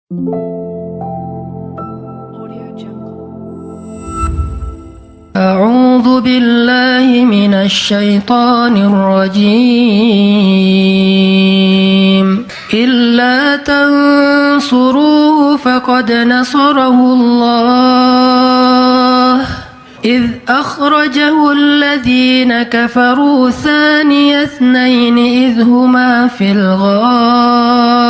أعوذ بالله من الشيطان الرجيم إلا تنصروه فقد نصره الله إذ أخرجه الذين كفروا ثاني اثنين إذ هما في الغار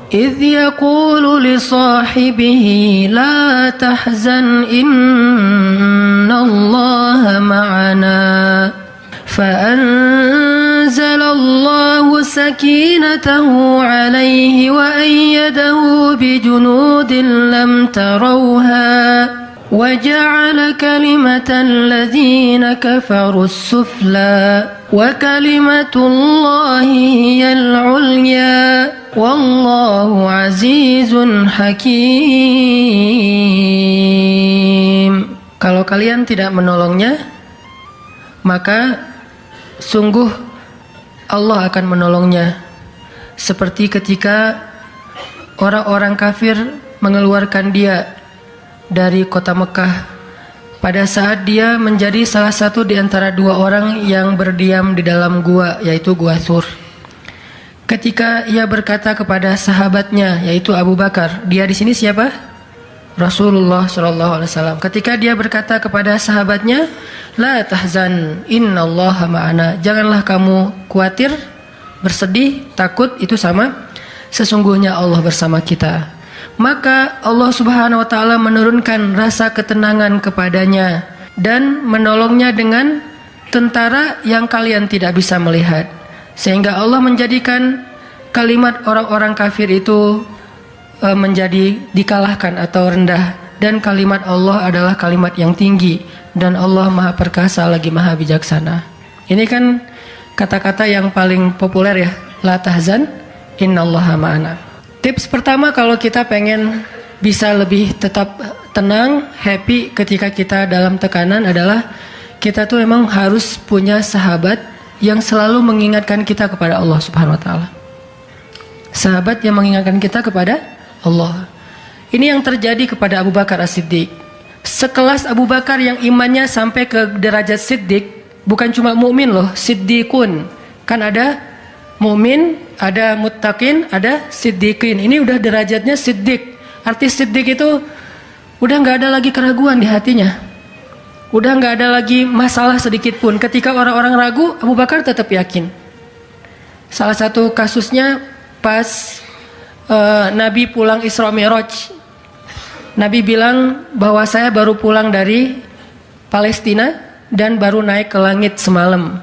إذ يقول لصاحبه لا تحزن إن الله معنا فأنزل الله سكينته عليه وأيده بجنود لم تروها وجعل كلمة الذين كفروا السفلى وكلمة الله هي العليا والله عزيز حكيم. Kalau kalian tidak menolongnya, maka sungguh Allah akan menolongnya. Seperti ketika orang-orang kafir mengeluarkan dia dari kota Mekah pada saat dia menjadi salah satu di antara dua orang yang berdiam di dalam gua, yaitu Gua Thur. Ketika ia berkata kepada sahabatnya, yaitu Abu Bakar, dia di sini siapa? Rasulullah SAW. Ketika dia berkata kepada sahabatnya, la tahzan, innallaha ma'ana. Janganlah kamu khawatir, bersedih, takut, itu sama. Sesungguhnya Allah bersama kita. Maka Allah Subhanahu wa taala menurunkan rasa ketenangan kepadanya dan menolongnya dengan tentara yang kalian tidak bisa melihat. Sehingga Allah menjadikan kalimat orang-orang kafir itu menjadi dikalahkan atau rendah, dan kalimat Allah adalah kalimat yang tinggi, dan Allah Maha Perkasa lagi Maha Bijaksana. Ini kan kata-kata yang paling populer ya, la tahzan innallaha ma'ana. Tips pertama kalau kita pengen bisa lebih tetap tenang, happy ketika kita dalam tekanan adalah kita tuh memang harus punya sahabat yang selalu mengingatkan kita kepada Allah Subhanahu wa taala. Sahabat yang mengingatkan kita kepada Allah. Ini yang terjadi kepada Abu Bakar As-Siddiq. Sekelas Abu Bakar yang imannya sampai ke derajat Siddiq, bukan cuma mukmin loh, Siddiqun. Kan ada mukmin, ada muttaqin, ada siddiqin. Ini udah derajatnya siddiq. Arti siddiq itu udah nggak ada lagi keraguan di hatinya. Udah nggak ada lagi masalah sedikit pun. Ketika orang-orang ragu, Abu Bakar tetap yakin. Salah satu kasusnya pas Nabi pulang Isra Mi'raj. Nabi bilang bahwa saya baru pulang dari Palestina dan baru naik ke langit semalam.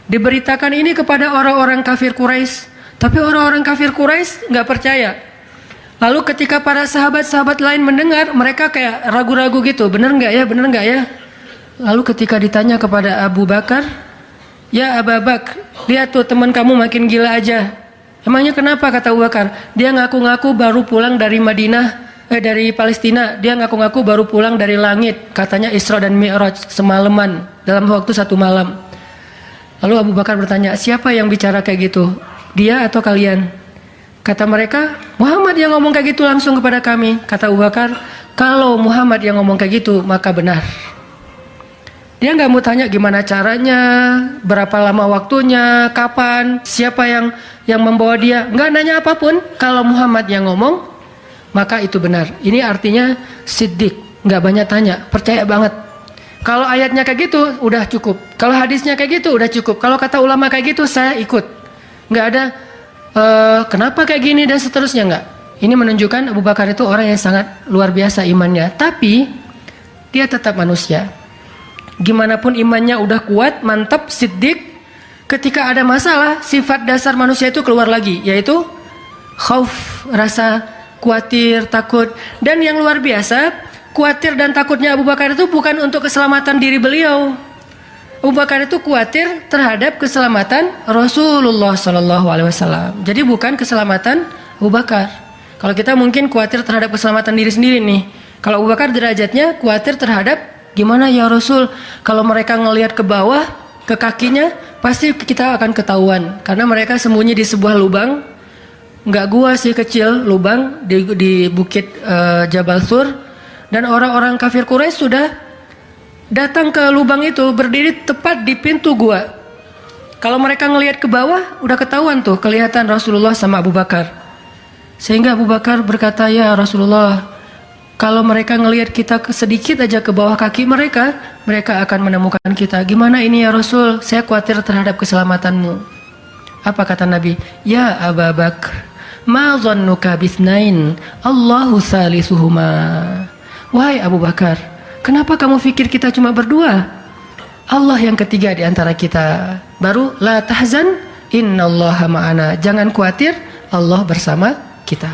Diberitakan ini kepada orang-orang kafir Quraisy, tapi orang-orang kafir Quraisy nggak percaya. Lalu ketika para sahabat-sahabat lain mendengar, mereka kayak ragu-ragu gitu, bener nggak ya, bener nggak ya? Lalu ketika ditanya kepada Abu Bakar, ya Abu Bakar, lihat tuh teman kamu makin gila aja. Emangnya kenapa, kata Abu Bakar? Dia ngaku-ngaku baru pulang dari dari Palestina. Dia ngaku-ngaku baru pulang dari langit. Katanya Isra dan Mi'raj semalaman, dalam waktu 1 malam. Lalu Abu Bakar bertanya, siapa yang bicara kayak gitu? Dia atau kalian? Kata mereka, Muhammad yang ngomong kayak gitu langsung kepada kami. Kata Abu Bakar, kalau Muhammad yang ngomong kayak gitu, maka benar. Dia nggak mau tanya gimana caranya, berapa lama waktunya, kapan, siapa yang membawa dia. Nggak nanya apapun. Kalau Muhammad yang ngomong, maka itu benar. Ini artinya siddiq, nggak banyak tanya, percaya banget. Kalau ayatnya kayak gitu, udah cukup. Kalau hadisnya kayak gitu, udah cukup. Kalau kata ulama kayak gitu, saya ikut. Nggak ada kenapa kayak gini dan seterusnya, nggak. Ini menunjukkan Abu Bakar itu orang yang sangat luar biasa imannya. Tapi dia tetap manusia. Gimana pun imannya udah kuat, mantap, siddiq, ketika ada masalah, sifat dasar manusia itu keluar lagi, yaitu khauf, rasa khawatir, takut. Dan yang luar biasa, khawatir dan takutnya Abu Bakar itu bukan untuk keselamatan diri beliau. Abu Bakar itu khawatir terhadap keselamatan Rasulullah SAW. Jadi bukan keselamatan Abu Bakar. Kalau kita mungkin khawatir terhadap keselamatan diri sendiri nih. Kalau Abu Bakar derajatnya khawatir terhadap gimana ya Rasul, kalau mereka ngelihat ke bawah, ke kakinya, pasti kita akan ketahuan. Karena mereka sembunyi di sebuah lubang, nggak gua sih, kecil, lubang di bukit Jabal Thur, dan orang-orang kafir Quraisy sudah datang ke lubang itu, berdiri tepat di pintu gua. Kalau mereka ngelihat ke bawah, udah ketahuan tuh, kelihatan Rasulullah sama Abu Bakar. Sehingga Abu Bakar berkata, ya Rasulullah, kalau mereka ngelihat kita sedikit aja ke bawah kaki mereka, mereka akan menemukan kita. Gimana ini ya Rasul? Saya khawatir terhadap keselamatanmu. Apa kata Nabi? Ya Abu Bakar, ma dhannuka bithnain, Allahu salisuhuma. Wahai Abu Bakar, kenapa kamu pikir kita cuma berdua? Allah yang ketiga di antara kita. Baru la tahzan, innallaha ma'ana. Jangan khawatir, Allah bersama kita.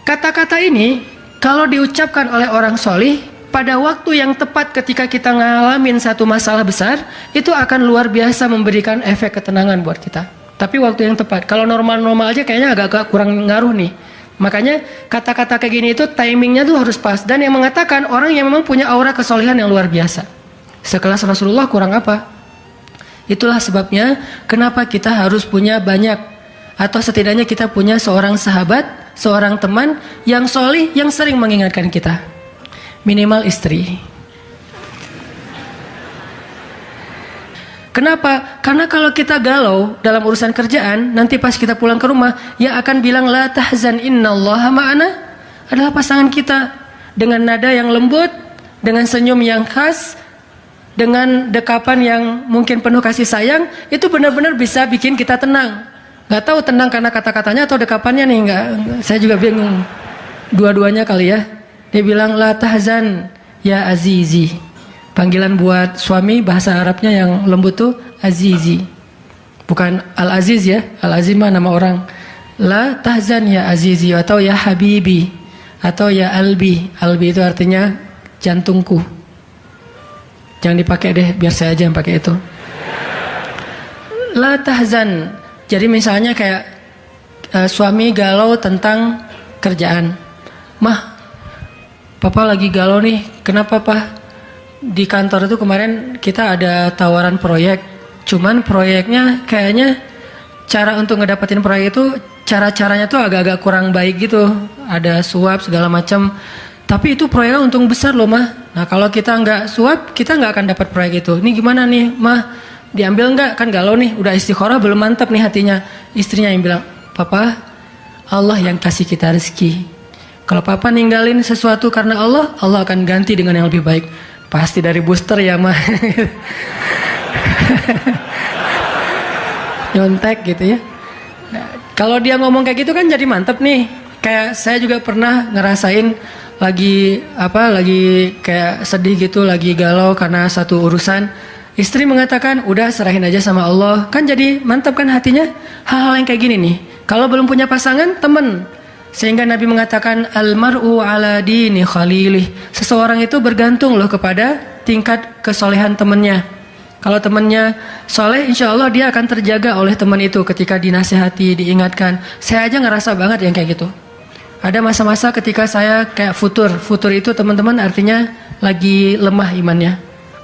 Kata-kata ini kalau diucapkan oleh orang solih pada waktu yang tepat ketika kita ngalamin satu masalah besar, itu akan luar biasa memberikan efek ketenangan buat kita. Tapi waktu yang tepat. Kalau normal-normal aja kayaknya agak kurang ngaruh nih. Makanya kata-kata kayak gini itu timingnya tuh harus pas. Dan yang mengatakan orang yang memang punya aura kesolehan yang luar biasa. Sekelas Rasulullah kurang apa? Itulah sebabnya kenapa kita harus punya banyak, atau setidaknya kita punya seorang sahabat, seorang teman yang solih, yang sering mengingatkan kita. Minimal istri. Kenapa? Karena kalau kita galau dalam urusan kerjaan, nanti pas kita pulang ke rumah, yang akan bilang la tahzan innallaha ma'ana adalah pasangan kita. Dengan nada yang lembut, dengan senyum yang khas, dengan dekapan yang mungkin penuh kasih sayang, itu benar-benar bisa bikin kita tenang. Gak tahu tenang karena kata-katanya atau dekapannya nih, enggak. Saya juga bingung. Dua-duanya kali ya. Dia bilang la tahzan ya azizi. Panggilan buat suami bahasa Arabnya yang lembut tuh azizi. Bukan al-aziz ya. Al-aziz mah nama orang. La tahzan ya azizi, atau ya habibi, atau ya albi. Albi itu artinya jantungku. Jangan dipakai deh, biar saya aja yang pakai itu. La tahzan. Jadi misalnya kayak suami galau tentang kerjaan. Mah, papa lagi galau nih. Kenapa Pak? Di kantor itu kemarin kita ada tawaran proyek. Cuman proyeknya kayaknya cara untuk ngedapetin proyek itu, cara-caranya tuh agak-agak kurang baik gitu. Ada suap segala macam. Tapi itu proyeknya untung besar loh Mah. Nah kalau kita nggak suap, kita nggak akan dapat proyek itu. Ini gimana nih Mah? Diambil nggak? Kan galau nih, udah istikharah belum mantap nih hatinya. Istrinya yang bilang, Papa, Allah yang kasih kita rezeki. Kalau Papa ninggalin sesuatu karena Allah, Allah akan ganti dengan yang lebih baik. Pasti dari booster ya Mah. Nyontek gitu ya. Nah, kalau dia ngomong kayak gitu kan jadi mantap nih. Kayak saya juga pernah ngerasain lagi kayak sedih gitu, lagi galau karena satu urusan. Istri mengatakan, udah serahin aja sama Allah. Kan jadi mantap kan hatinya. Hal-hal yang kayak gini nih, kalau belum punya pasangan, temen. Sehingga Nabi mengatakan, almar'u ala dini khalilih. Seseorang itu bergantung loh kepada tingkat kesolehan temennya. Kalau temennya soleh, insya Allah dia akan terjaga oleh teman itu ketika dinasihati, diingatkan. Saya aja ngerasa banget yang kayak gitu. Ada masa-masa ketika saya kayak futur. Futur itu teman-teman artinya lagi lemah imannya.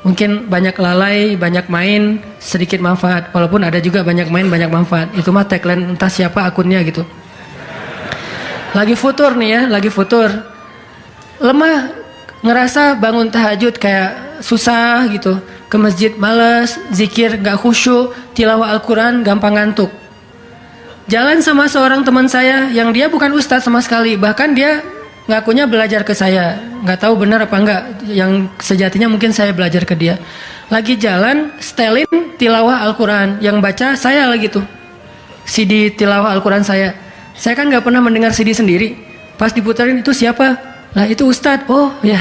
Mungkin banyak lalai, banyak main, sedikit manfaat. Walaupun ada juga banyak main, banyak manfaat. Itu mah tagline entah siapa akunnya gitu. Lagi futur nih ya, lagi futur. Lemah, ngerasa bangun tahajud kayak susah gitu. Ke masjid males, zikir gak khusyuk, tilawah Al-Quran gampang ngantuk. Jalan sama seorang teman saya yang dia bukan ustadz sama sekali, bahkan dia ngakunya belajar ke saya. Nggak tahu benar apa enggak, yang sejatinya mungkin saya belajar ke dia. Lagi jalan, setelin tilawah Al-Quran, yang baca saya lagi tuh. CD tilawah Al-Quran saya. Saya kan nggak pernah mendengar CD sendiri. Pas diputerin itu siapa? Lah itu ustadz. Oh ya.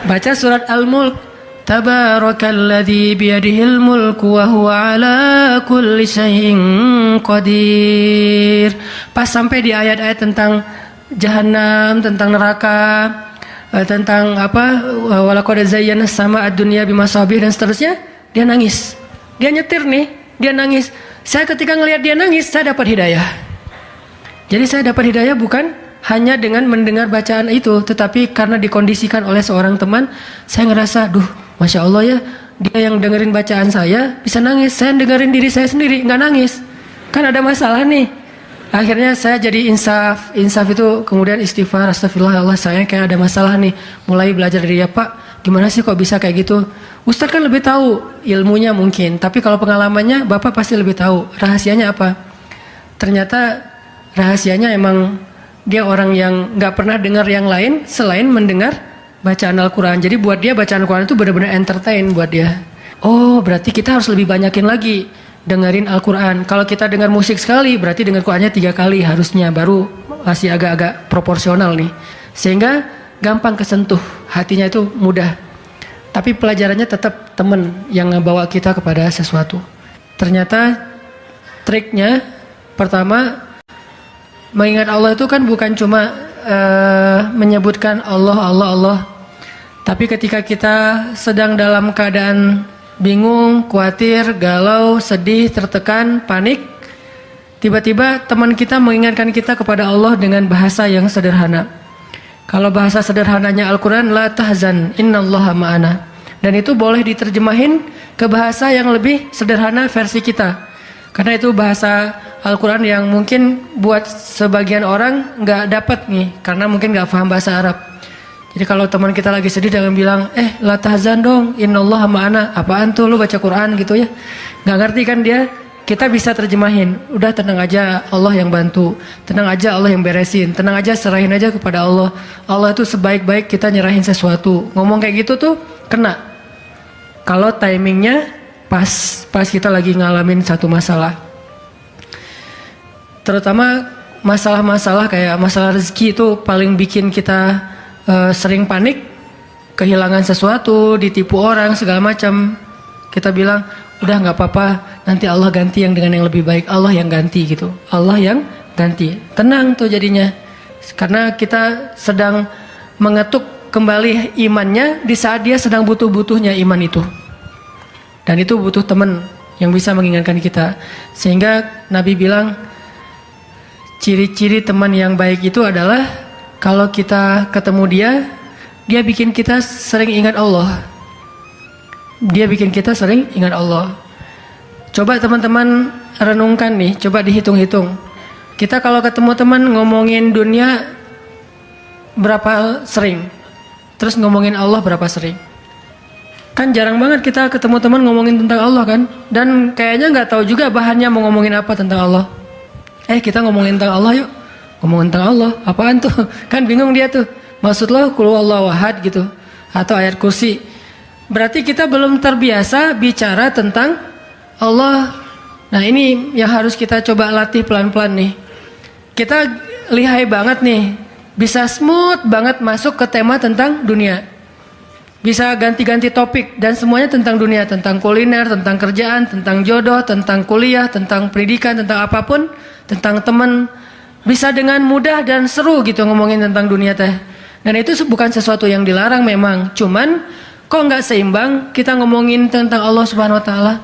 Baca surat Al-Mulk. Tabarakalladzi biyadihil mulku wa huwa ala kulli syai'in qadir. Pas sampai di ayat-ayat tentang jahanam, tentang neraka, tentang apa, walaqad zayyana sama ad-dunya bimasabih dan seterusnya, dia nangis. Dia nyetir nih, dia nangis. Saya ketika ngelihat dia nangis, saya dapat hidayah. Jadi saya dapat hidayah bukan hanya dengan mendengar bacaan itu, tetapi karena dikondisikan oleh seorang teman, saya ngerasa, duh, Masya Allah ya, dia yang dengerin bacaan saya bisa nangis. Saya dengerin diri saya sendiri, nggak nangis. Kan ada masalah nih. Akhirnya saya jadi insaf itu kemudian istighfar, astagfirullah Allah saya kayak ada masalah nih. Mulai belajar dari dia, Pak, gimana sih kok bisa kayak gitu? Ustadz kan lebih tahu ilmunya mungkin, tapi kalau pengalamannya Bapak pasti lebih tahu. Rahasianya apa? Ternyata rahasianya emang dia orang yang nggak pernah dengar yang lain selain mendengar bacaan Al-Quran. Jadi buat dia bacaan Al-Quran itu benar-benar entertain buat dia. Oh, berarti kita harus lebih banyakin lagi dengerin Al-Quran. Kalau kita dengar musik sekali, berarti dengar Qurannya 3 kali harusnya, baru masih agak-agak proporsional nih. Sehingga gampang kesentuh, hatinya itu mudah. Tapi pelajarannya tetap teman yang ngebawa kita kepada sesuatu. Ternyata triknya pertama, mengingat Allah itu kan bukan cuma menyebutkan Allah. Tapi ketika kita sedang dalam keadaan bingung, khawatir, galau, sedih, tertekan, panik, tiba-tiba teman kita mengingatkan kita kepada Allah dengan bahasa yang sederhana. Kalau bahasa sederhananya Al-Quran, la tahzan, innallaha ma'ana. Dan itu boleh diterjemahin ke bahasa yang lebih sederhana versi kita. Karena itu bahasa Al-Quran yang mungkin buat sebagian orang nggak dapat nih, karena mungkin nggak paham bahasa Arab. Jadi kalau teman kita lagi sedih jangan bilang, la tahzan dong, innallaha ma'ana. Apaan tuh lu baca Quran gitu ya? Nggak ngerti kan dia? Kita bisa terjemahin, udah tenang aja, Allah yang bantu. Tenang aja, Allah yang beresin. Tenang aja, serahin aja kepada Allah. Allah itu sebaik-baik kita nyerahin sesuatu. Ngomong kayak gitu tuh kena. Kalau timingnya pas kita lagi ngalamin satu masalah. Terutama masalah-masalah kayak masalah rezeki itu paling bikin kita sering panik, kehilangan sesuatu, ditipu orang segala macam. Kita bilang udah nggak apa-apa, nanti Allah ganti yang dengan yang lebih baik. Allah yang ganti gitu, Allah yang ganti. Tenang tuh jadinya, karena kita sedang mengetuk kembali imannya di saat dia sedang butuh-butuhnya iman itu. Dan itu butuh teman yang bisa mengingatkan kita. Sehingga Nabi bilang ciri-ciri teman yang baik itu adalah kalau kita ketemu dia bikin kita sering ingat Allah. Dia bikin kita sering ingat Allah. Coba teman-teman renungkan nih, coba dihitung-hitung. Kita kalau ketemu teman ngomongin dunia berapa sering? Terus ngomongin Allah berapa sering? Kan jarang banget kita ketemu teman ngomongin tentang Allah kan? Dan kayaknya nggak tahu juga bahannya mau ngomongin apa tentang Allah. Kita ngomongin tentang Allah yuk. Ngomongin tentang Allah, apaan tuh? Kan bingung dia tuh. Maksud lo qul huwallahu ahad gitu, atau ayat kursi. Berarti kita belum terbiasa bicara tentang Allah. Nah ini yang harus kita coba latih pelan-pelan nih. Kita lihai banget nih, bisa smooth banget masuk ke tema tentang dunia. Bisa ganti-ganti topik dan semuanya tentang dunia, tentang kuliner, tentang kerjaan, tentang jodoh, tentang kuliah, tentang pendidikan, tentang apapun, tentang teman. Bisa dengan mudah dan seru gitu ngomongin tentang dunia teh. Dan itu bukan sesuatu yang dilarang memang. Cuman kok nggak seimbang kita ngomongin tentang Allah Subhanahu Wa Taala.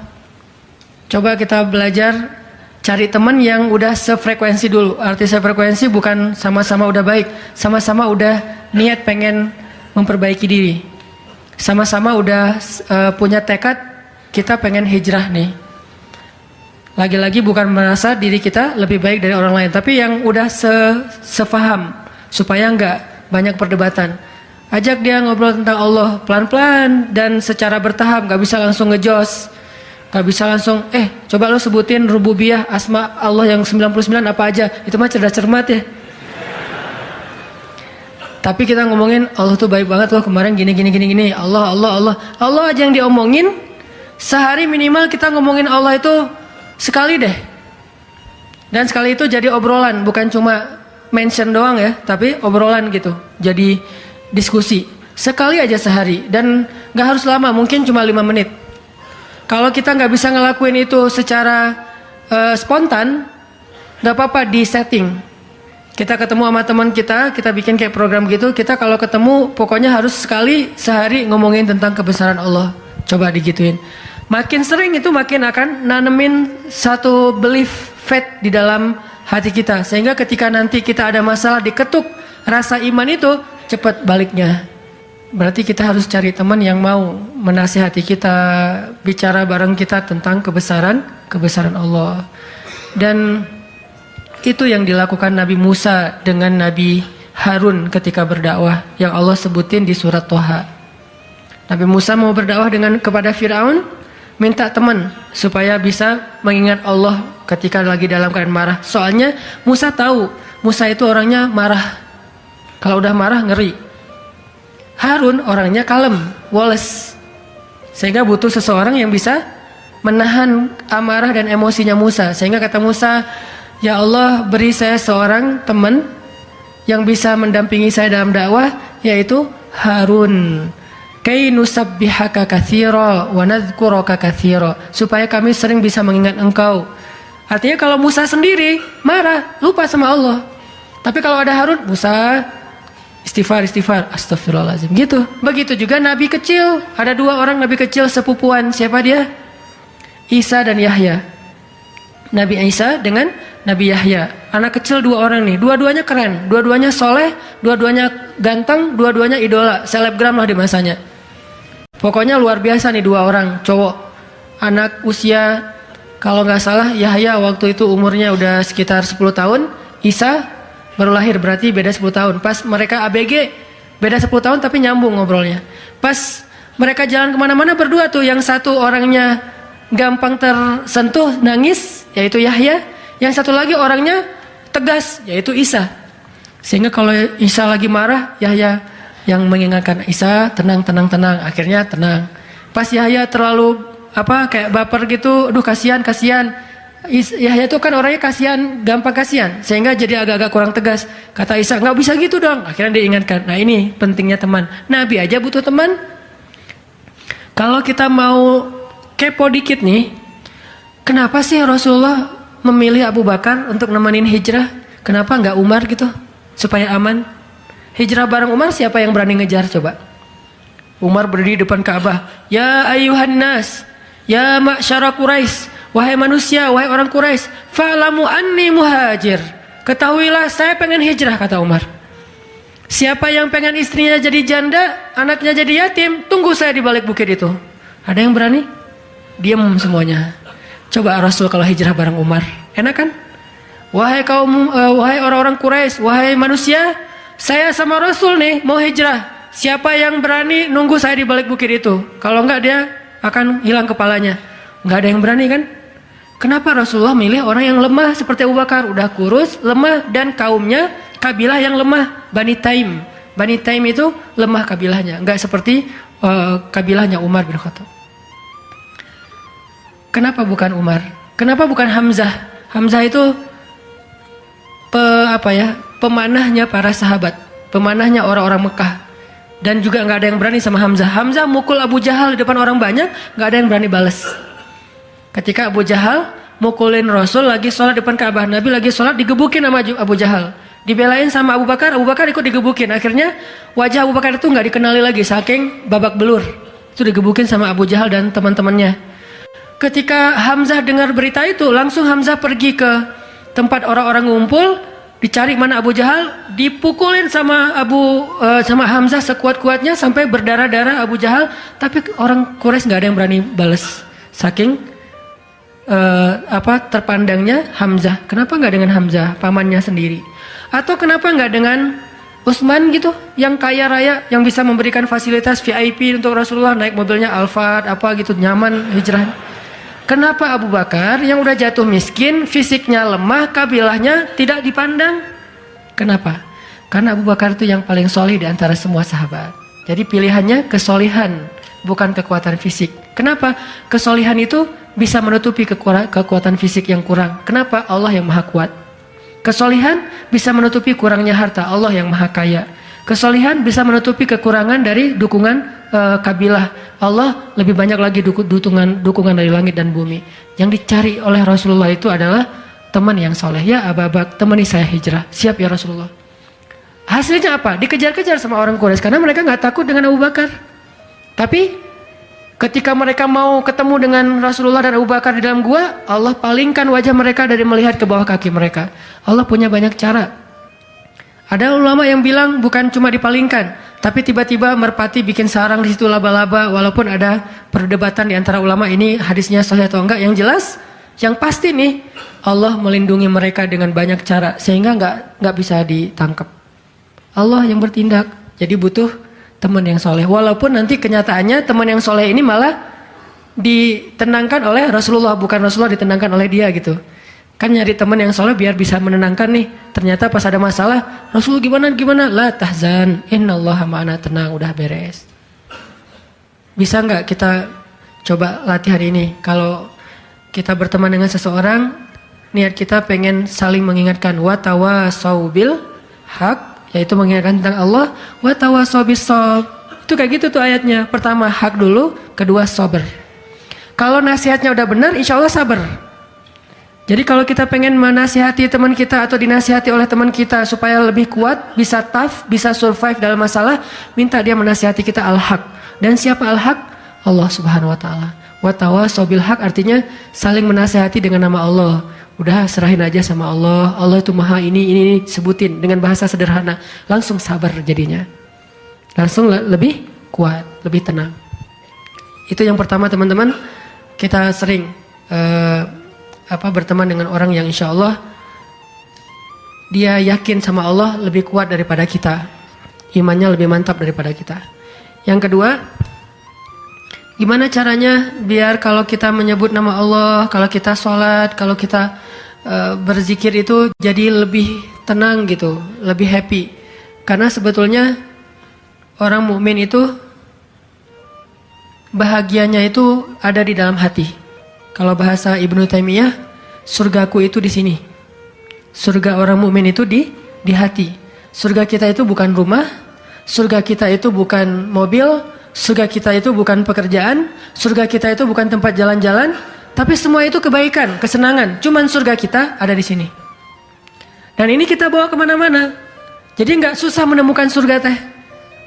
Coba kita belajar cari teman yang udah sefrekuensi dulu. Arti sefrekuensi bukan sama-sama udah baik, sama-sama udah niat pengen memperbaiki diri. Sama-sama udah punya tekad kita pengen hijrah nih. Lagi-lagi bukan merasa diri kita lebih baik dari orang lain, tapi yang udah sefaham supaya nggak banyak perdebatan. Ajak dia ngobrol tentang Allah pelan-pelan dan secara bertahap, nggak bisa langsung ngejos, nggak bisa langsung coba lo sebutin rububiyah asma Allah yang 99 apa aja, itu mah cerdas cermat ya. Tapi kita ngomongin Allah tuh baik banget loh, kemarin gini Allah aja yang diomongin. Sehari minimal kita ngomongin Allah itu sekali deh. Dan sekali itu jadi obrolan, bukan cuma mention doang ya, tapi obrolan gitu. Jadi diskusi. Sekali aja sehari dan gak harus lama, mungkin cuma 5 menit. Kalau kita gak bisa ngelakuin itu secara spontan, gak apa-apa di setting. Kita ketemu sama teman kita bikin kayak program gitu. Kita kalau ketemu pokoknya harus sekali sehari ngomongin tentang kebesaran Allah. Coba digituin. Makin sering itu makin akan nanemin satu belief faith di dalam hati kita. Sehingga ketika nanti kita ada masalah diketuk rasa iman itu cepat baliknya. Berarti kita harus cari teman yang mau menasihati kita, bicara bareng kita tentang kebesaran Allah. Dan itu yang dilakukan Nabi Musa dengan Nabi Harun ketika berdakwah yang Allah sebutin di surat Toha. Nabi Musa mau berdakwah kepada Firaun, minta teman supaya bisa mengingat Allah ketika lagi dalam keadaan marah. Soalnya Musa tahu, Musa itu orangnya marah. Kalau udah marah ngeri. Harun orangnya kalem, woles. Sehingga butuh seseorang yang bisa menahan amarah dan emosinya Musa. Sehingga kata Musa, ya Allah, beri saya seorang teman yang bisa mendampingi saya dalam dakwah, yaitu Harun. Kay nusabbihaka katsira wa nadhkuraka katsira, supaya kami sering bisa mengingat engkau. Artinya kalau Musa sendiri marah, lupa sama Allah. Tapi kalau ada Harun, Musa istighfar, astagfirullahaladzim, gitu. Begitu juga nabi kecil, ada 2 orang nabi kecil sepupuan. Siapa dia? Isa dan Yahya. Nabi Isa dengan Nabi Yahya. Anak kecil 2 orang nih, dua-duanya keren, dua-duanya soleh, dua-duanya ganteng, dua-duanya idola, selebgram lah di masanya. Pokoknya luar biasa nih 2 orang cowok. Anak usia, kalau nggak salah Yahya waktu itu umurnya udah sekitar 10 tahun, Isa baru lahir, berarti beda 10 tahun. Pas mereka ABG beda 10 tahun tapi nyambung ngobrolnya. Pas mereka jalan kemana-mana berdua tuh, yang satu orangnya gampang tersentuh, nangis, yaitu Yahya. Yang satu lagi orangnya tegas, yaitu Isa. Sehingga kalau Isa lagi marah, Yahya yang mengingatkan Isa, tenang. Akhirnya tenang. Pas Yahya terlalu kayak baper gitu, aduh kasihan. Yahya itu kan orangnya kasihan, gampang kasihan, sehingga jadi agak-agak kurang tegas. Kata Isa, nggak bisa gitu dong. Akhirnya diingatkan. Nah ini pentingnya teman. Nabi aja butuh teman. Kalau kita mau kepo dikit nih, kenapa sih Rasulullah memilih Abu Bakar untuk nemenin hijrah? Kenapa nggak Umar gitu, supaya aman? Hijrah bareng Umar, siapa yang berani ngejar coba? Umar berdiri depan Ka'bah. Ya ayuhan nas, ya ma'syara Quraisy, wahai manusia, wahai orang Quraisy, fa'lamu anni muhajir. Ketahuilah saya pengen hijrah, kata Umar. Siapa yang pengen istrinya jadi janda, anaknya jadi yatim, tunggu saya di balik bukit itu. Ada yang berani? Diam semuanya. Coba Rasul kalau hijrah bareng Umar, enak kan? Wahai orang-orang Quraisy, wahai manusia, saya sama Rasul nih mau hijrah. Siapa yang berani nunggu saya di balik bukit itu? Kalau enggak dia akan hilang kepalanya. Enggak ada yang berani kan? Kenapa Rasulullah milih orang yang lemah seperti Abu Bakar? Udah kurus, lemah, dan kaumnya kabilah yang lemah, Bani Taim. Bani Taim itu lemah kabilahnya, enggak seperti kabilahnya Umar bin Khattab. Kenapa bukan Umar? Kenapa bukan Hamzah? Hamzah itu pemanahnya para sahabat, pemanahnya orang-orang Mekah. Dan juga nggak ada yang berani sama Hamzah. Hamzah mukul Abu Jahal di depan orang banyak, nggak ada yang berani balas. Ketika Abu Jahal mukulin Rasul lagi sholat depan Ka'bah, Nabi lagi sholat digebukin sama Abu Jahal. Dibelain sama Abu Bakar ikut digebukin. Akhirnya wajah Abu Bakar itu nggak dikenali lagi, saking babak belur. Itu digebukin sama Abu Jahal dan teman-temannya. Ketika Hamzah dengar berita itu, langsung Hamzah pergi ke tempat orang-orang ngumpul, dicari mana Abu Jahal, dipukulin sama Hamzah sekuat-kuatnya sampai berdarah-darah Abu Jahal, tapi orang Quraisy nggak ada yang berani balas, saking terpandangnya Hamzah. Kenapa nggak dengan Hamzah, pamannya sendiri? Atau kenapa nggak dengan Utsman gitu, yang kaya raya, yang bisa memberikan fasilitas VIP untuk Rasulullah, naik mobilnya Alphard gitu, nyaman hijrah? Kenapa Abu Bakar yang udah jatuh miskin, fisiknya lemah, kabilahnya tidak dipandang? Kenapa? Karena Abu Bakar itu yang paling solih di antara semua sahabat. Jadi pilihannya kesolihan, bukan kekuatan fisik. Kenapa? Kesolihan itu bisa menutupi kekuatan fisik yang kurang. Kenapa? Allah yang maha kuat. Kesolihan bisa menutupi kurangnya harta, Allah yang maha kaya. Kesolihan bisa menutupi kekurangan dari dukungan kabilah, Allah lebih banyak lagi dukungan dari langit dan bumi. Yang dicari oleh Rasulullah itu adalah teman yang soleh. Ya Abu Bakar, temani saya hijrah. Siap ya Rasulullah. Hasilnya apa? Dikejar-kejar sama orang Quraisy karena mereka nggak takut dengan Abu Bakar. Tapi ketika mereka mau ketemu dengan Rasulullah dan Abu Bakar di dalam gua, Allah palingkan wajah mereka dari melihat ke bawah kaki mereka. Allah punya banyak cara. Ada ulama yang bilang bukan cuma dipalingkan, tapi tiba-tiba merpati bikin sarang di situ laba-laba. Walaupun ada perdebatan di antara ulama ini hadisnya sahih atau enggak. Yang jelas Yang pasti nih, Allah melindungi mereka dengan banyak cara sehingga nggak bisa ditangkap. Allah yang bertindak. Jadi butuh teman yang soleh. Walaupun nanti kenyataannya teman yang soleh ini malah ditenangkan oleh Rasulullah, bukan Rasulullah ditenangkan oleh dia gitu. Kan nyari teman yang soleh biar bisa menenangkan nih. Ternyata pas ada masalah, Rasul gimana? La tahzan, innallaha ma'ana, tenang, udah beres. Bisa nggak kita coba latihan ini? Kalau kita berteman dengan seseorang, niat kita pengen saling mengingatkan. Wa tawasau bil haq, yaitu mengingatkan tentang Allah. Wa tawasau bis shab. Itu kayak gitu tuh ayatnya. Pertama hak dulu, kedua sabar. Kalau nasihatnya udah benar, insya Allah sabar. Jadi kalau kita pengen menasihati teman kita atau dinasihati oleh teman kita supaya lebih kuat, bisa tough, bisa survive dalam masalah, minta dia menasihati kita al-haq. Dan siapa al-haq? Allah Subhanahu wa taala. Wa tawasau bil haq artinya saling menasihati dengan nama Allah. Udah serahin aja sama Allah. Allah itu maha ini sebutin dengan bahasa sederhana. Langsung sabar jadinya. Langsung lebih kuat, lebih tenang. Itu yang pertama teman-teman. Kita sering berteman dengan orang yang insya Allah dia yakin sama Allah lebih kuat daripada kita, imannya lebih mantap daripada kita. Yang kedua, gimana caranya biar kalau kita menyebut nama Allah, kalau kita sholat, kalau kita berzikir itu jadi lebih tenang gitu, lebih happy. Karena sebetulnya orang mukmin itu bahagianya itu ada di dalam hati. Kalau bahasa Ibnu Taimiyah, surgaku itu di sini. Surga orang mukmin itu di hati. Surga kita itu bukan rumah, surga kita itu bukan mobil, surga kita itu bukan pekerjaan, surga kita itu bukan tempat jalan-jalan, tapi semua itu kebaikan, kesenangan. Cuman surga kita ada di sini. Dan ini kita bawa kemana-mana. Jadi nggak susah menemukan surga teh.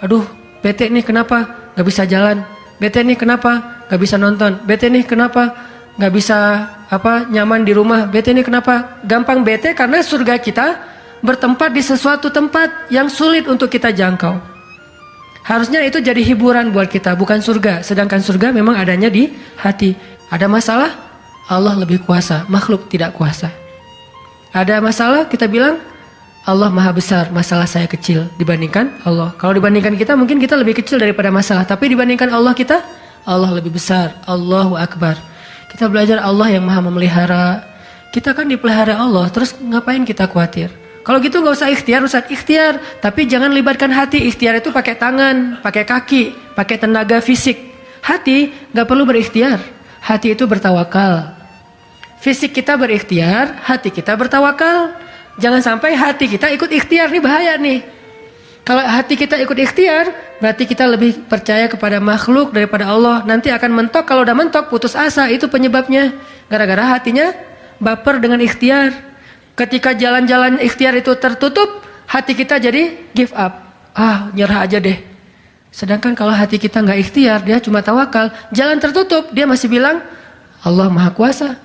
Aduh, bete nih kenapa nggak bisa jalan? Bete nih kenapa nggak bisa nonton? Bete nih kenapa nggak bisa nyaman di rumah? Bete ini kenapa? Gampang bete karena surga kita bertempat di sesuatu tempat yang sulit untuk kita jangkau. Harusnya itu jadi hiburan buat kita, bukan surga. Sedangkan surga memang adanya di hati. Ada masalah, Allah lebih kuasa, makhluk tidak kuasa. Ada masalah, kita bilang Allah maha besar, masalah saya kecil dibandingkan Allah. Kalau dibandingkan kita, mungkin kita lebih kecil daripada masalah. Tapi dibandingkan Allah kita, Allah lebih besar. Allahu Akbar. Kita belajar Allah yang maha memelihara. Kita kan dipelihara Allah, terus ngapain kita khawatir? Kalau gitu gak usah ikhtiar, Ustaz. Ikhtiar, tapi jangan libatkan hati. Ikhtiar itu pakai tangan, pakai kaki, pakai tenaga fisik. Hati gak perlu berikhtiar. Hati itu bertawakal. Fisik kita berikhtiar, hati kita bertawakal. Jangan sampai hati kita ikut ikhtiar, ini bahaya nih. Kalau hati kita ikut ikhtiar, berarti kita lebih percaya kepada makhluk daripada Allah. Nanti akan mentok, kalau udah mentok putus asa, itu penyebabnya. Gara-gara hatinya baper dengan ikhtiar. Ketika jalan-jalan ikhtiar itu tertutup, hati kita jadi give up. Nyerah aja deh. Sedangkan kalau hati kita nggak ikhtiar, dia cuma tawakal. Jalan tertutup, dia masih bilang, Allah maha kuasa.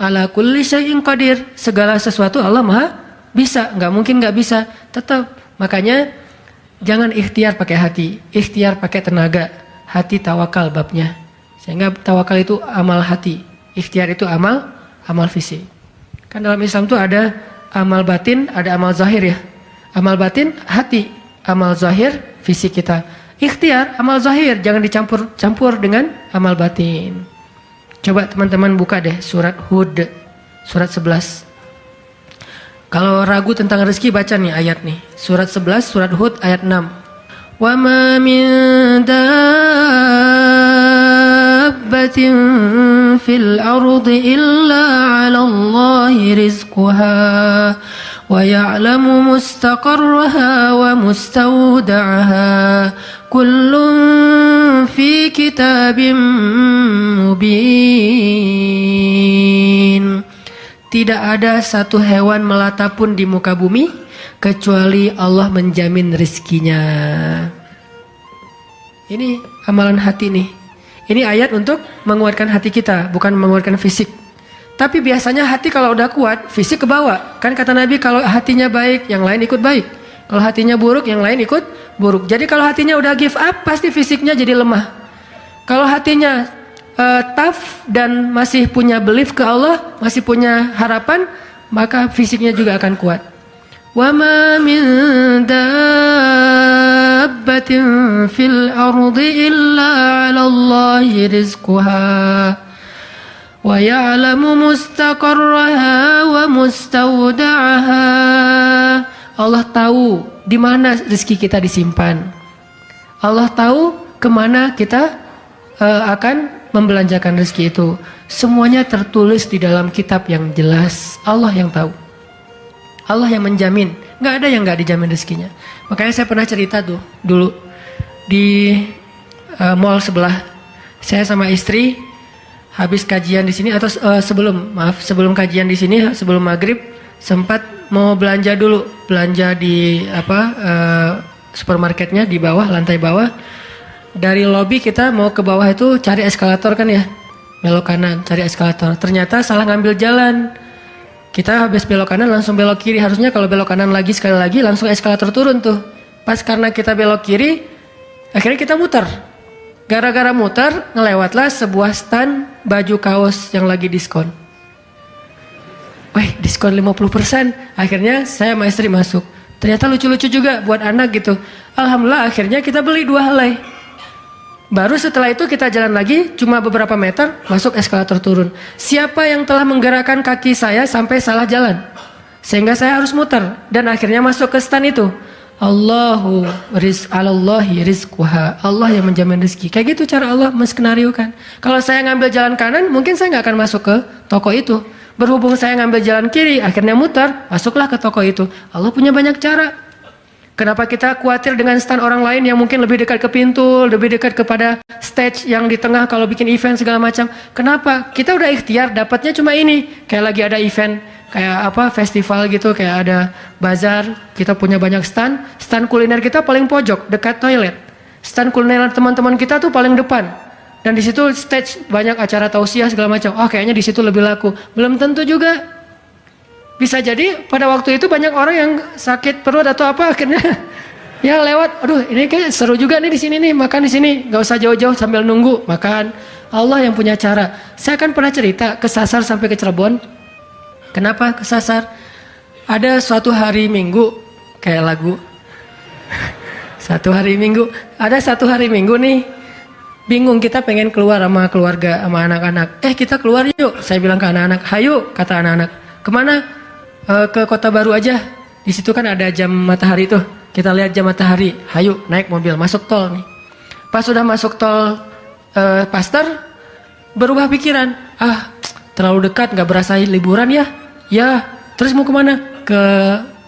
Ala kulli syai'in qadir. Segala sesuatu Allah maha bisa. Nggak mungkin nggak bisa. Tetap. Makanya jangan ikhtiar pakai hati, ikhtiar pakai tenaga. Hati tawakal babnya. Sehingga tawakal itu amal hati, ikhtiar itu amal fisik. Kan dalam Islam itu ada amal batin, ada amal zahir ya. Amal batin hati, amal zahir fisik kita. Ikhtiar amal zahir, jangan dicampur dengan amal batin. Coba teman-teman buka deh surat Hud, surat 11. Kalau ragu tentang rezeki baca nih ayat nih. Surat 11, surat Hud ayat 6. Wa ma min dabbatin fil ardi illa 'ala Allahi rizquha wa ya'lamu mustaqarraha wa mustawda'aha kullun fi kitabim mubin. Tidak ada satu hewan melata pun di muka bumi kecuali Allah menjamin rezekinya. Ini amalan hati nih. Ini ayat untuk menguatkan hati kita, bukan menguatkan fisik. Tapi biasanya hati kalau udah kuat, fisik kebawa. Kan kata Nabi kalau hatinya baik, yang lain ikut baik. Kalau hatinya buruk, yang lain ikut buruk. Jadi kalau hatinya udah give up, pasti fisiknya jadi lemah. Kalau hatinya tough dan masih punya belief ke Allah, masih punya harapan, maka fisiknya juga akan kuat. Wa ma min dabbatin fil ardi illa 'ala Allahi rizquha wa ya'lamu mustaqarraha wa mustawda'aha. Allah tahu di mana rezeki kita disimpan. Allah tahu kemana kita akan membelanjakan rezeki itu. Semuanya tertulis di dalam kitab yang jelas. Allah yang tahu. Allah yang menjamin. Nggak ada yang nggak dijamin rezekinya. Makanya saya pernah cerita tuh dulu di mall sebelah. Saya sama istri habis kajian di sini atau sebelum kajian di sini, sebelum maghrib sempat mau belanja dulu, belanja di supermarketnya di bawah, lantai bawah. Dari lobi kita mau ke bawah itu cari eskalator kan ya, belok kanan cari eskalator. Ternyata salah ngambil jalan. Kita habis belok kanan langsung belok kiri. Harusnya kalau belok kanan lagi sekali lagi langsung eskalator turun tuh. Pas karena kita belok kiri, akhirnya kita muter. Gara-gara muter, ngelewatlah sebuah stand baju kaos yang lagi diskon. Wih, diskon 50%. Akhirnya saya sama istri masuk. Ternyata lucu-lucu juga buat anak gitu. Alhamdulillah akhirnya kita beli 2 helai. Baru setelah itu kita jalan lagi, cuma beberapa meter, masuk eskalator turun. Siapa yang telah menggerakkan kaki saya sampai salah jalan? Sehingga saya harus muter. Dan akhirnya masuk ke stand itu. Alallahi rizquha. Allah yang menjamin rezeki. Kayak gitu cara Allah menskenariokan. Kalau saya ngambil jalan kanan, mungkin saya nggak akan masuk ke toko itu. Berhubung saya ngambil jalan kiri, akhirnya muter, masuklah ke toko itu. Allah punya banyak cara. Kenapa kita khawatir dengan stand orang lain yang mungkin lebih dekat ke pintu, lebih dekat kepada stage yang di tengah kalau bikin event segala macam? Kenapa? Kita udah ikhtiar, dapatnya cuma ini. Kayak lagi ada event, kayak festival gitu, kayak ada bazar, kita punya banyak stand. Stand kuliner kita paling pojok, dekat toilet. Stand kuliner teman-teman kita tuh paling depan. Dan di situ stage banyak acara tausiah segala macam. Oh, kayaknya di situ lebih laku. Belum tentu juga. Bisa jadi pada waktu itu banyak orang yang sakit perut atau apa akhirnya ya lewat. Aduh, ini kayak seru juga nih di sini nih, makan di sini. Gak usah jauh-jauh sambil nunggu makan. Allah yang punya cara. Saya kan pernah cerita kesasar sampai ke Cirebon. Kenapa kesasar? Ada suatu hari Minggu kayak lagu. Satu hari Minggu. Ada satu hari Minggu nih. Bingung kita pengen keluar sama keluarga, sama anak-anak. Kita keluar yuk. Saya bilang ke anak-anak, hayu, kata anak-anak. Kemana? Ke Kota Baru aja. Di situ kan ada jam matahari tuh. Kita lihat jam matahari. Hayu, naik mobil, masuk tol nih. Pas sudah masuk tol Pasteur, berubah pikiran. Terlalu dekat, nggak berasa liburan ya? Ya, terus mau kemana? Ke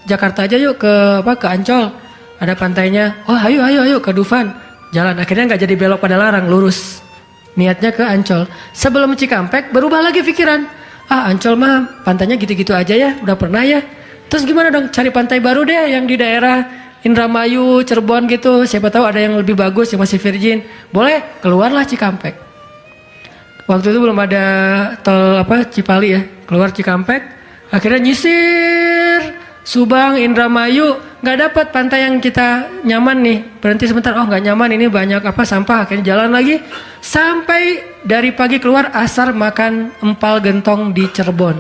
Jakarta aja yuk, ke Ancol. Ada pantainya. Oh, hayu ke Dufan. Jalan. Akhirnya nggak jadi belok pada larang, lurus. Niatnya ke Ancol. Sebelum Cikampek, berubah lagi pikiran. Ancol mah pantainya gitu-gitu aja ya, udah pernah ya. Terus gimana dong, cari pantai baru deh yang di daerah Indramayu, Cirebon gitu. Siapa tahu ada yang lebih bagus, yang masih virgin. Boleh, keluarlah Cikampek. Waktu itu belum ada tol Cipali ya. Keluar Cikampek, akhirnya nyisir Subang, Indramayu, nggak dapat pantai yang kita nyaman nih. Berhenti sebentar, nggak nyaman, ini banyak sampah. Akhirnya jalan lagi sampai dari pagi keluar, asar makan empal gentong di Cirebon.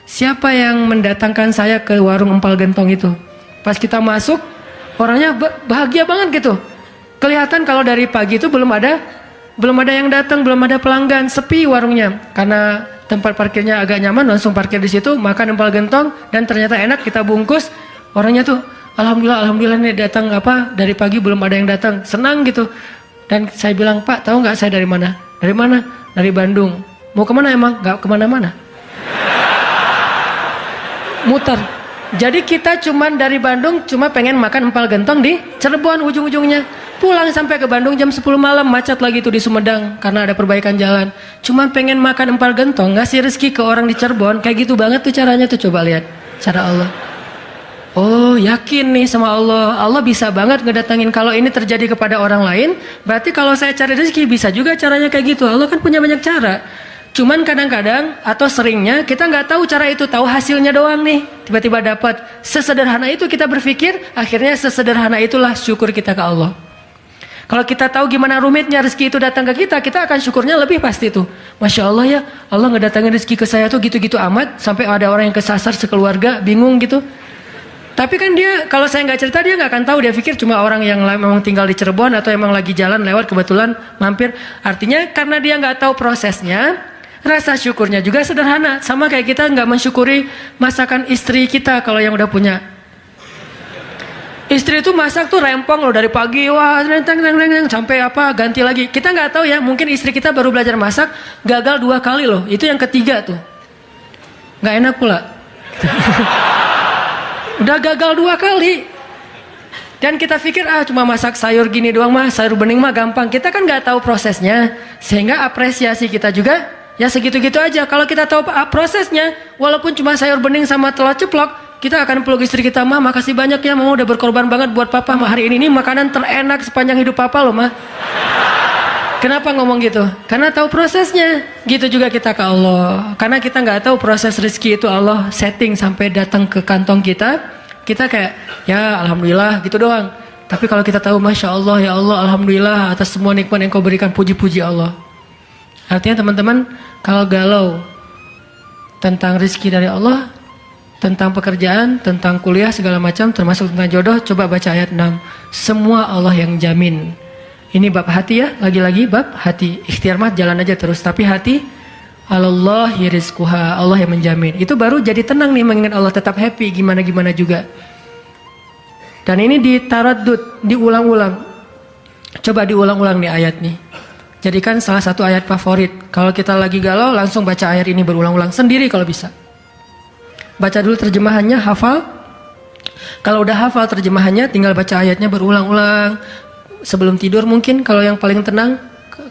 Siapa yang mendatangkan saya ke warung empal gentong itu? Pas kita masuk, orangnya bahagia banget gitu. Kelihatan kalau dari pagi itu belum ada yang datang, belum ada pelanggan, sepi warungnya. Karena tempat parkirnya agak nyaman, langsung parkir di situ, makan empal gentong dan ternyata enak, kita bungkus. Orangnya tuh alhamdulillah nih datang dari pagi belum ada yang datang, senang gitu. Dan saya bilang, Pak, tahu nggak saya dari mana? Dari mana? Dari Bandung. Mau kemana emang? Nggak kemana-mana. Muter. Jadi kita cuman dari Bandung cuma pengen makan empal gentong di Cirebon ujung-ujungnya. Pulang sampai ke Bandung jam 10 malam, macet lagi tuh di Sumedang karena ada perbaikan jalan. Cuma pengen makan empal gentong, ngasih rezeki ke orang di Cirebon, kayak gitu banget tuh caranya tuh, coba lihat cara Allah. Oh, yakin nih sama Allah. Allah bisa banget ngedatangin. Kalau ini terjadi kepada orang lain, berarti kalau saya cari rezeki bisa juga caranya kayak gitu. Allah kan punya banyak cara. Cuman kadang-kadang atau seringnya kita nggak tahu cara itu, tahu hasilnya doang nih. Tiba-tiba dapat. Sesederhana itu kita berpikir, akhirnya sesederhana itulah syukur kita ke Allah. Kalau kita tahu gimana rumitnya rezeki itu datang ke kita, kita akan syukurnya lebih pasti tuh. Masya Allah ya, Allah ngedatangin rezeki ke saya tuh gitu-gitu amat, sampai ada orang yang kesasar sekeluarga, bingung gitu. Tapi kan dia, kalau saya nggak cerita, dia nggak akan tahu. Dia pikir cuma orang yang memang tinggal di Cirebon atau emang lagi jalan lewat kebetulan mampir. Artinya karena dia nggak tahu prosesnya, rasa syukurnya juga sederhana. Sama kayak kita nggak mensyukuri masakan istri kita kalau yang udah punya. Istri itu masak tuh rempong loh dari pagi, wah sampai apa ganti lagi. Kita nggak tahu ya, mungkin istri kita baru belajar masak, gagal 2 kali loh. Itu yang ketiga tuh, nggak enak pula. Udah gagal 2 kali. Dan kita pikir cuma masak sayur gini doang mah, sayur bening mah gampang. Kita kan nggak tahu prosesnya, sehingga apresiasi kita juga ya segitu-gitu aja. Kalau kita tahu prosesnya, walaupun cuma sayur bening sama telur ceplok, kita akan peluk istri kita, mah makasih banyak ya, mama udah berkorban banget buat papa, mah hari ini makanan terenak sepanjang hidup papa loh mah. Kenapa ngomong gitu? Karena tahu prosesnya. Gitu juga kita ke Allah. Karena kita nggak tahu proses rezeki itu Allah setting sampai datang ke kantong kita. Kita kayak ya alhamdulillah gitu doang. Tapi kalau kita tahu masya Allah ya Allah alhamdulillah atas semua nikmat yang kau berikan, puji-puji Allah. Artinya teman-teman, kalau galau tentang rezeki dari Allah, tentang pekerjaan, tentang kuliah segala macam, termasuk tentang jodoh, coba baca ayat 6. Semua Allah yang jamin. Ini bab hati ya, lagi-lagi bab hati. Ikhtiar mah jalan aja terus, tapi hati Allahi rizquha, Allah yang menjamin. Itu baru jadi tenang nih mengingat Allah, tetap happy gimana-gimana juga. Dan ini ditaraddud, diulang-ulang. Coba diulang-ulang nih ayat nih. Jadikan salah satu ayat favorit. Kalau kita lagi galau, langsung baca ayat ini berulang-ulang sendiri kalau bisa. Baca dulu terjemahannya, hafal. Kalau udah hafal terjemahannya, tinggal baca ayatnya berulang-ulang. Sebelum tidur mungkin, kalau yang paling tenang.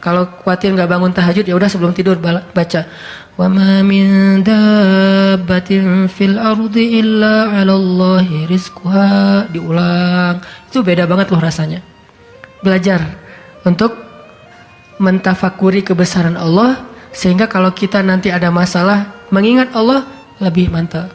Kalau khawatir nggak bangun tahajud, ya udah sebelum tidur baca. Wa ma min dabbatin fil ardi illa 'alallahi rizquha. Diulang. Itu beda banget loh rasanya. Belajar untuk mentafakuri kebesaran Allah, sehingga kalau kita nanti ada masalah, mengingat Allah lebih mantap.